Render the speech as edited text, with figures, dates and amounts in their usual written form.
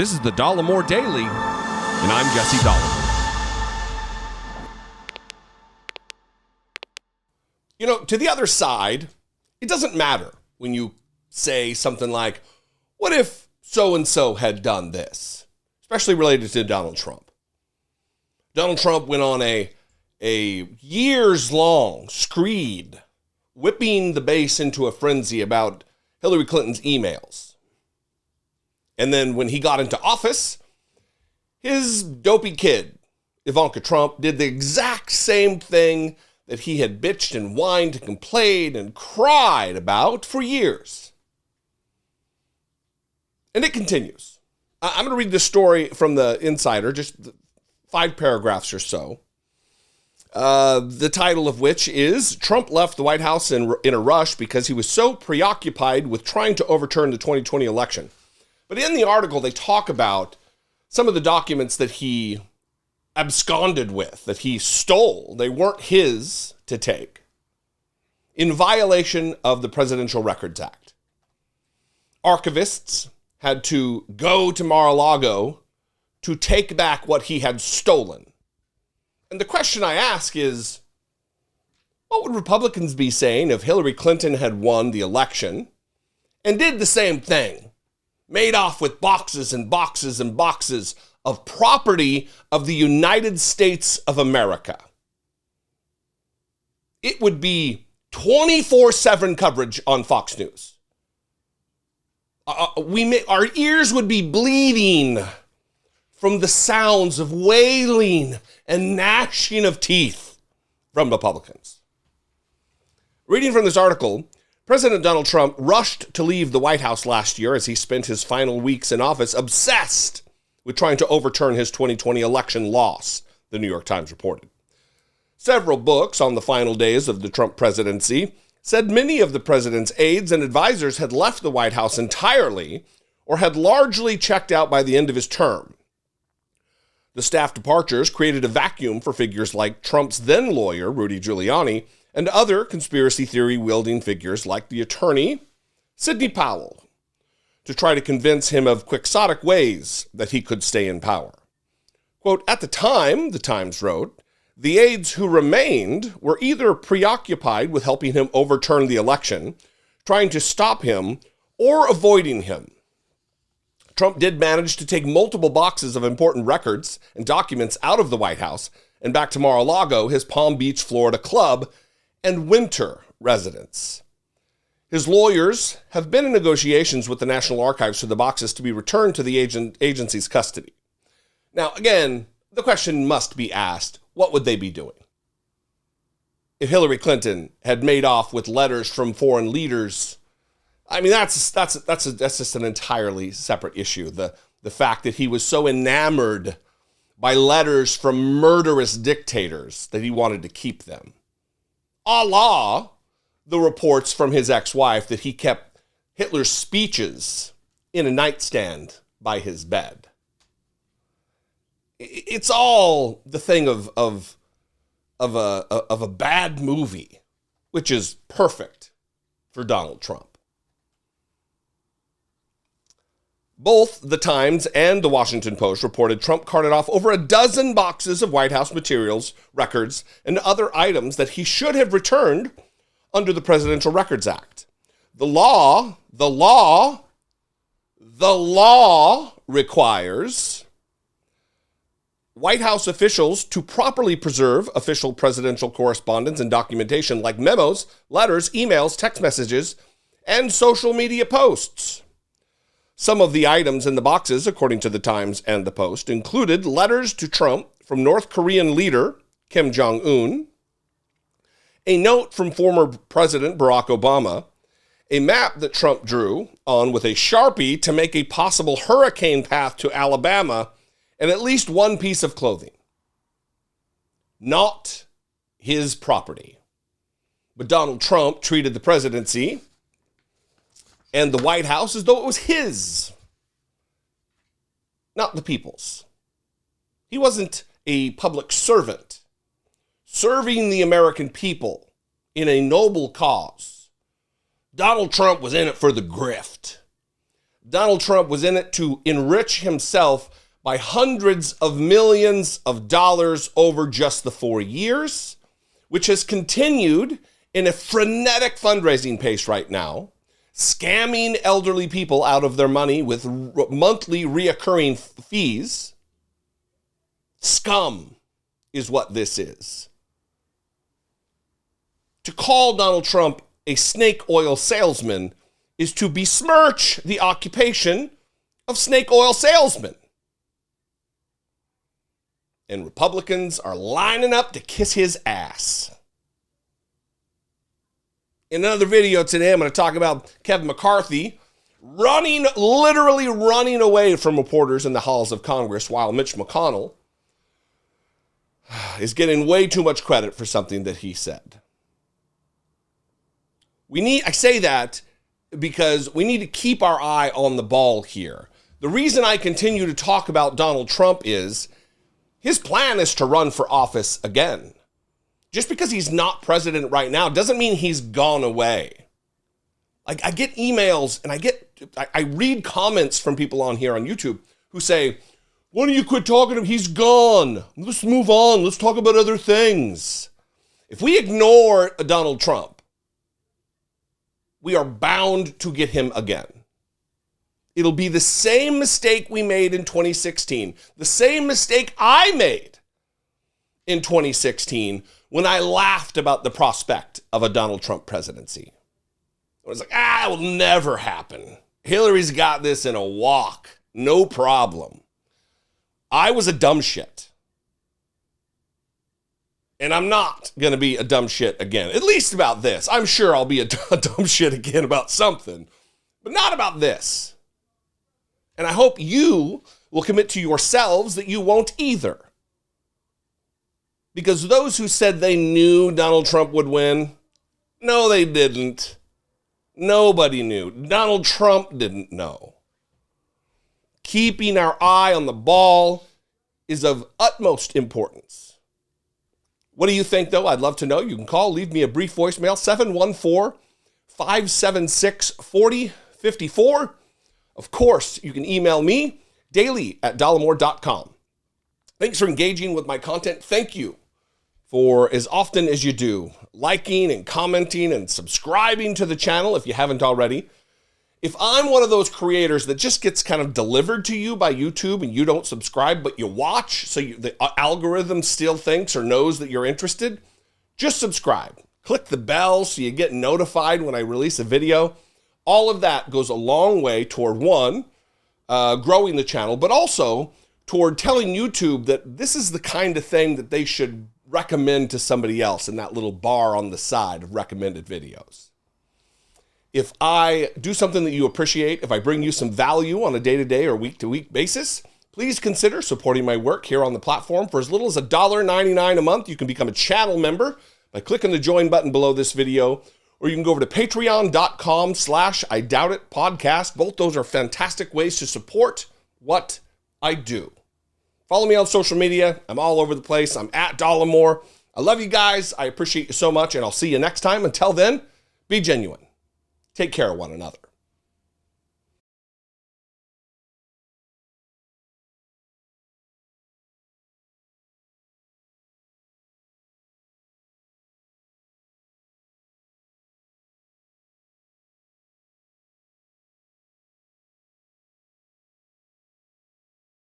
This is the Dollemore Daily, and I'm Jesse Dollemore. You know, to the other side, it doesn't matter when you say something like, what if so-and-so had done this? Especially related to Donald Trump. Donald Trump went on a years-long screed, whipping the base into a frenzy about Hillary Clinton's emails. And then when he got into office, his dopey kid, Ivanka Trump, did the exact same thing that he had bitched and whined and complained and cried about for years. And it continues. I'm going to read this story from the Insider, just 5 paragraphs or so. The title of which is, Trump left the White House in a rush because he was so preoccupied with trying to overturn the 2020 election. But in the article, they talk about some of the documents that he absconded with, that he stole. They weren't his to take, in violation of the Presidential Records Act. Archivists had to go to Mar-a-Lago to take back what he had stolen. And the question I ask is, what would Republicans be saying if Hillary Clinton had won the election and did the same thing? Made off with boxes and boxes and boxes of property of the United States of America. It would be 24/7 coverage on Fox News. Our ears would be bleeding from the sounds of wailing and gnashing of teeth from Republicans. Reading from this article, President Donald Trump rushed to leave the White House last year as he spent his final weeks in office obsessed with trying to overturn his 2020 election loss, the New York Times reported. Several books on the final days of the Trump presidency said many of the president's aides and advisors had left the White House entirely or had largely checked out by the end of his term. The staff departures created a vacuum for figures like Trump's then lawyer, Rudy Giuliani, and other conspiracy theory-wielding figures like the attorney, Sidney Powell, to try to convince him of quixotic ways that he could stay in power. Quote, at the time, the Times wrote, the aides who remained were either preoccupied with helping him overturn the election, trying to stop him, or avoiding him. Trump did manage to take multiple boxes of important records and documents out of the White House and back to Mar-a-Lago, his Palm Beach, Florida club and winter residence. His lawyers have been in negotiations with the National Archives for the boxes to be returned to the agency's custody. Now, again, the question must be asked, what would they be doing? If Hillary Clinton had made off with letters from foreign leaders, I mean, that's just an entirely separate issue. The fact that he was so enamored by letters from murderous dictators that he wanted to keep them. A la the reports from his ex-wife that he kept Hitler's speeches in a nightstand by his bed. It's all the thing of a bad movie, which is perfect for Donald Trump. Both the Times and the Washington Post reported Trump carted off over a dozen boxes of White House materials, records, and other items that he should have returned under the Presidential Records Act. The law requires White House officials to properly preserve official presidential correspondence and documentation like memos, letters, emails, text messages, and social media posts. Some of the items in the boxes, according to the Times and the Post, included letters to Trump from North Korean leader Kim Jong-un, a note from former President Barack Obama, a map that Trump drew on with a Sharpie to make a possible hurricane path to Alabama, and at least one piece of clothing. Not his property. But Donald Trump treated the presidency and the White House as though it was his, not the people's. He wasn't a public servant serving the American people in a noble cause. Donald Trump was in it for the grift. Donald Trump was in it to enrich himself by hundreds of millions of dollars over just the 4 years, which has continued in a frenetic fundraising pace right now, scamming elderly people out of their money with monthly reoccurring fees. Scum is what this is. To call Donald Trump a snake oil salesman is to besmirch the occupation of snake oil salesman. And Republicans are lining up to kiss his ass. In another video today, I'm going to talk about Kevin McCarthy literally running away from reporters in the halls of Congress while Mitch McConnell is getting way too much credit for something that he said. I say that because we need to keep our eye on the ball here. The reason I continue to talk about Donald Trump is his plan is to run for office again. Just because he's not president right now doesn't mean he's gone away. Like, I get emails and I read comments from people on here on YouTube who say, why don't you quit talking to him? He's gone. Let's move on. Let's talk about other things. If we ignore Donald Trump, we are bound to get him again. It'll be the same mistake we made in 2016, the same mistake I made in 2016 when I laughed about the prospect of a Donald Trump presidency. I was like, it will never happen. Hillary's got this in a walk, no problem. I was a dumb shit. And I'm not going to be a dumb shit again, at least about this. I'm sure I'll be a dumb shit again about something, but not about this. And I hope you will commit to yourselves that you won't either. Because those who said they knew Donald Trump would win, no, they didn't. Nobody knew. Donald Trump didn't know. Keeping our eye on the ball is of utmost importance. What do you think, though? I'd love to know. You can call, leave me a brief voicemail, 714-576-4054. Of course, you can email me, daily@dollemore.com. Thanks for engaging with my content. Thank you for, as often as you do, liking and commenting and subscribing to the channel if you haven't already. If I'm one of those creators that just gets kind of delivered to you by YouTube and you don't subscribe, but you watch, so the algorithm still thinks or knows that you're interested, just subscribe. Click the bell so you get notified when I release a video. All of that goes a long way toward, one, growing the channel, but also toward telling YouTube that this is the kind of thing that they should recommend to somebody else in that little bar on the side of recommended videos. If I do something that you appreciate, if I bring you some value on a day-to-day or week-to-week basis, please consider supporting my work here on the platform. For as little as $1.99 a month, you can become a channel member by clicking the join button below this video, or you can go over to patreon.com/IDoubtIt podcast. Both those are fantastic ways to support what I do. Follow me on social media. I'm all over the place. I'm at Dollemore. I love you guys. I appreciate you so much, and I'll see you next time. Until then, be genuine. Take care of one another.